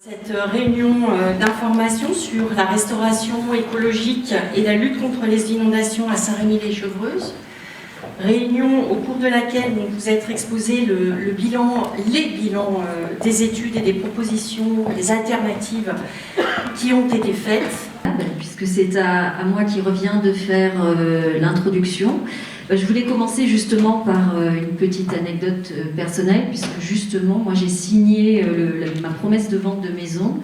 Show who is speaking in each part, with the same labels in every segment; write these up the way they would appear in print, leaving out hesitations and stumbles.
Speaker 1: Cette réunion d'information sur la restauration écologique et la lutte contre les inondations à Saint-Rémy-lès-Chevreuse. Réunion au cours de laquelle vont vous être exposés les bilans des études et des propositions, des alternatives qui ont été faites.
Speaker 2: Puisque c'est à moi qui revient de faire l'introduction. Je voulais commencer justement par une petite anecdote personnelle, puisque justement, moi j'ai signé ma promesse de vente de maison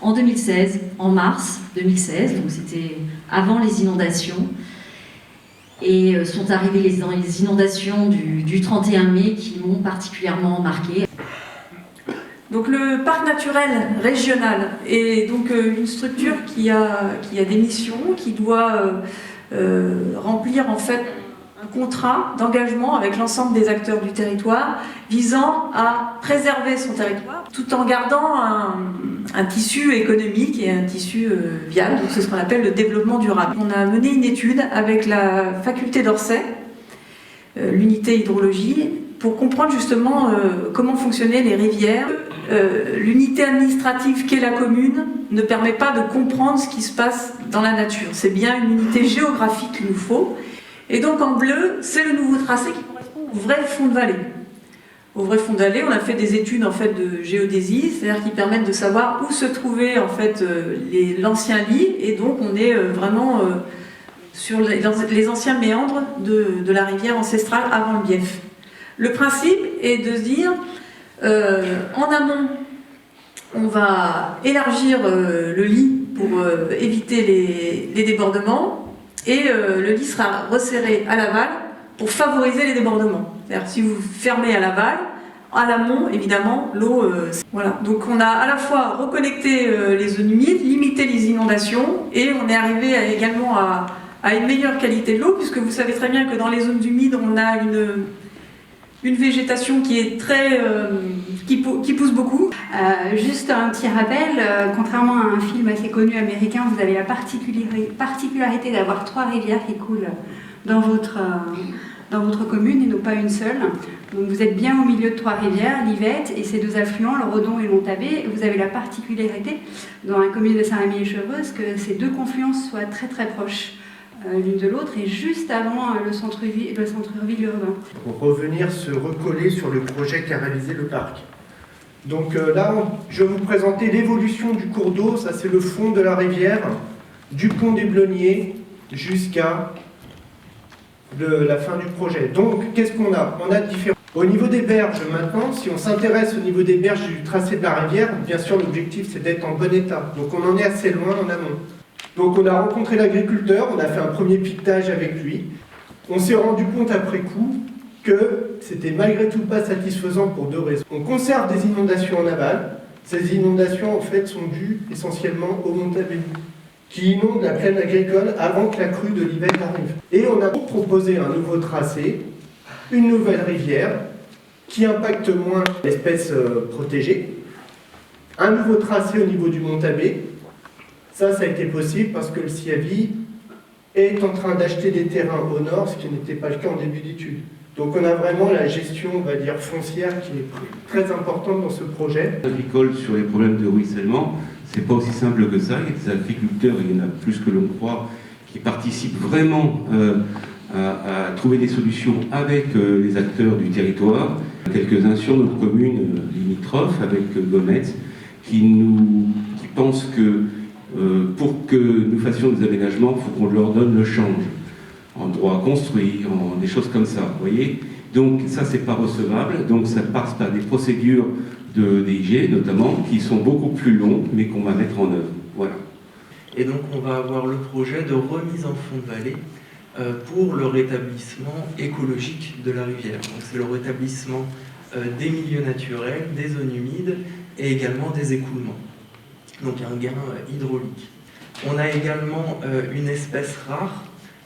Speaker 2: en 2016, en mars 2016, donc c'était avant les inondations. Et sont arrivées les inondations du 31 mai qui m'ont particulièrement marquée.
Speaker 3: Donc le parc naturel régional est donc une structure qui a des missions, qui doit remplir en fait un contrat d'engagement avec l'ensemble des acteurs du territoire visant à préserver son territoire tout en gardant un tissu économique et un tissu viable. Donc c'est ce qu'on appelle le développement durable. On a mené une étude avec la faculté d'Orsay, l'unité hydrologie, pour comprendre justement comment fonctionnaient les rivières. L'unité administrative qu'est la commune ne permet pas de comprendre ce qui se passe dans la nature. C'est bien une unité géographique qu'il nous faut. Et donc en bleu, c'est le nouveau tracé qui correspond au vrai fond de vallée. Au vrai fond de vallée, on a fait des études en fait de géodésie, c'est-à-dire qui permettent de savoir où se trouvait en fait l'ancien lit, et donc on est vraiment sur les anciens méandres de la rivière ancestrale avant le Bief. Le principe est de se dire, en amont, on va élargir le lit pour éviter les débordements, et le lit sera resserré à l'aval pour favoriser les débordements. C'est-à-dire si vous fermez à l'aval, à l'amont, évidemment, l'eau... voilà. Donc on a à la fois reconnecté les zones humides, limité les inondations, et on est arrivé également à une meilleure qualité de l'eau, puisque vous savez très bien que dans les zones humides, on a une végétation qui est très... qui pousse beaucoup.
Speaker 4: Juste un petit rappel, contrairement à un film assez connu américain, vous avez la particularité d'avoir 3 rivières qui coulent dans votre commune et non pas une seule. Donc vous êtes bien au milieu de 3 rivières, l'Yvette et ses 2 affluents, le Redon et le Montabé. Vous avez la particularité dans la commune de Saint-Rémy-lès-Chevreuse que ces 2 confluences soient très très proches l'une de l'autre et juste avant le centre-ville urbain.
Speaker 5: Pour revenir se recoller sur le projet qu'a réalisé le parc. Donc là, je vais vous présenter l'évolution du cours d'eau, ça c'est le fond de la rivière, du pont des Blonniers jusqu'à la fin du projet. Donc qu'est-ce qu'on a? On a différents... Au niveau des berges maintenant, si on s'intéresse au niveau des berges du tracé de la rivière, bien sûr l'objectif c'est d'être en bon état. Donc on en est assez loin en amont. Donc on a rencontré l'agriculteur, on a fait un premier piquetage avec lui. On s'est rendu compte après coup que c'était malgré tout pas satisfaisant pour 2 raisons. On conserve des inondations en aval. Ces inondations en fait sont dues essentiellement au Montabé, qui inonde la plaine agricole avant que la crue de l'Yvette arrive. Et on a proposé un nouveau tracé, une nouvelle rivière, qui impacte moins l'espèce protégée, un nouveau tracé au niveau du Montabé. Ça a été possible parce que le CIAVI est en train d'acheter des terrains au nord, ce qui n'était pas le cas en début d'études. Donc on a vraiment la gestion, on va dire, foncière qui est très importante dans ce projet.
Speaker 6: Agricole sur les problèmes de ruissellement, c'est pas aussi simple que ça. Il y a des agriculteurs, il y en a plus que l'on croit, qui participent vraiment à trouver des solutions avec les acteurs du territoire. Quelques-uns sur notre commune limitrophe avec Gommetz, qui pensent que pour que nous fassions des aménagements, il faut qu'on leur donne le change en droit à construire, en des choses comme ça, vous voyez. Donc ça, c'est pas recevable, donc ça passe par des procédures de DIG notamment, qui sont beaucoup plus longues, mais qu'on va mettre en œuvre, voilà.
Speaker 7: Et donc on va avoir le projet de remise en fond de vallée pour le rétablissement écologique de la rivière. Donc c'est le rétablissement des milieux naturels, des zones humides et également des écoulements. Donc un gain hydraulique. On a également une espèce rare,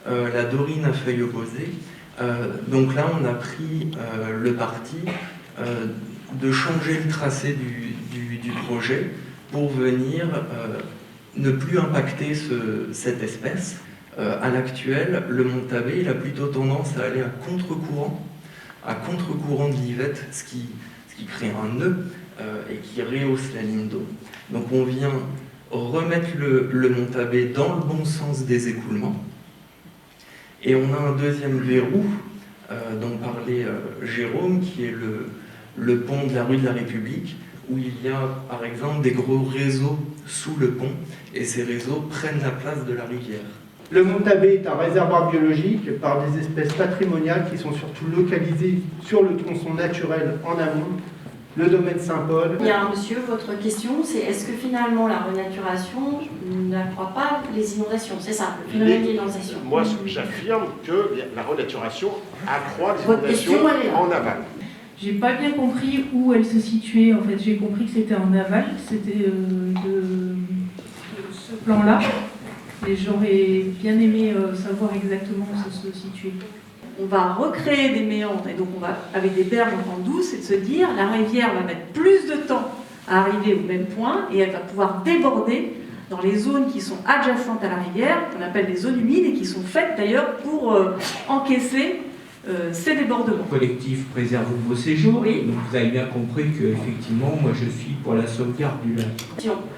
Speaker 7: la dorine à feuilles opposées. Donc là, on a pris le parti de changer le tracé du projet pour venir ne plus impacter cette espèce. À l'actuel, le Montabé, il a plutôt tendance à aller à contre-courant de l'Yvette, ce qui crée un nœud et qui rehausse la ligne d'eau. Donc on vient remettre le Montabé dans le bon sens des écoulements. Et on a un deuxième verrou dont parlait Jérôme, qui est le pont de la rue de la République, où il y a par exemple des gros réseaux sous le pont, et ces réseaux prennent la place de la rivière.
Speaker 5: Le Montabé est un réservoir biologique par des espèces patrimoniales qui sont surtout localisées sur le tronçon naturel en amont, le domaine Saint-Paul.
Speaker 1: Bien, monsieur, votre question, c'est est-ce que finalement la renaturation n'accroît pas les inondations? C'est ça, le phénomène d'inondation.
Speaker 8: Moi, j'affirme que la renaturation accroît les
Speaker 1: Votre
Speaker 8: inondations
Speaker 1: question, elle est là.
Speaker 8: en aval.
Speaker 9: J'ai pas bien compris où elle se situait. En fait, j'ai compris que c'était en aval, c'était de ce plan-là. Et j'aurais bien aimé savoir exactement où ça se situait.
Speaker 3: On va recréer des méandres, et donc on va, avec des berges en pente douce, et de se dire la rivière va mettre plus de temps à arriver au même point, et elle va pouvoir déborder dans les zones qui sont adjacentes à la rivière, qu'on appelle les zones humides, et qui sont faites d'ailleurs pour encaisser ces débordements.
Speaker 10: Collectif Préservons vos séjours.
Speaker 3: Oui.
Speaker 10: Donc vous avez bien compris que effectivement, moi je suis pour la sauvegarde du lac.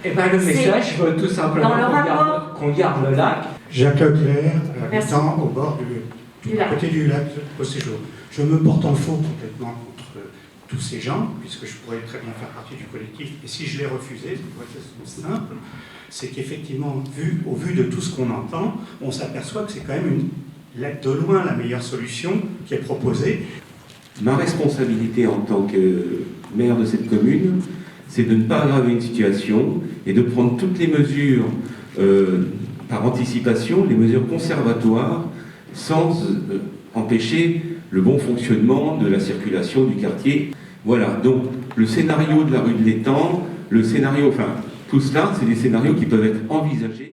Speaker 10: Et bien le
Speaker 3: C'est
Speaker 10: message, je veux tout simplement
Speaker 3: dans le rapport.
Speaker 10: qu'on garde le lac.
Speaker 11: Jacques Leclerc,
Speaker 3: Merci.
Speaker 11: habitant au bord du côté du lac au séjour. Je me porte en faux complètement contre tous ces gens, puisque je pourrais très bien faire partie du collectif, et si je l'ai refusé, pour une raison simple, c'est qu'effectivement, au vu de tout ce qu'on entend, on s'aperçoit que c'est quand même de loin la meilleure solution qui est proposée.
Speaker 6: Ma responsabilité en tant que maire de cette commune, c'est de ne pas aggraver une situation et de prendre toutes les mesures par anticipation, les mesures conservatoires, sans empêcher le bon fonctionnement de la circulation du quartier. Voilà, donc le scénario de la rue de l'Étang, tout cela, c'est des scénarios qui peuvent être envisagés.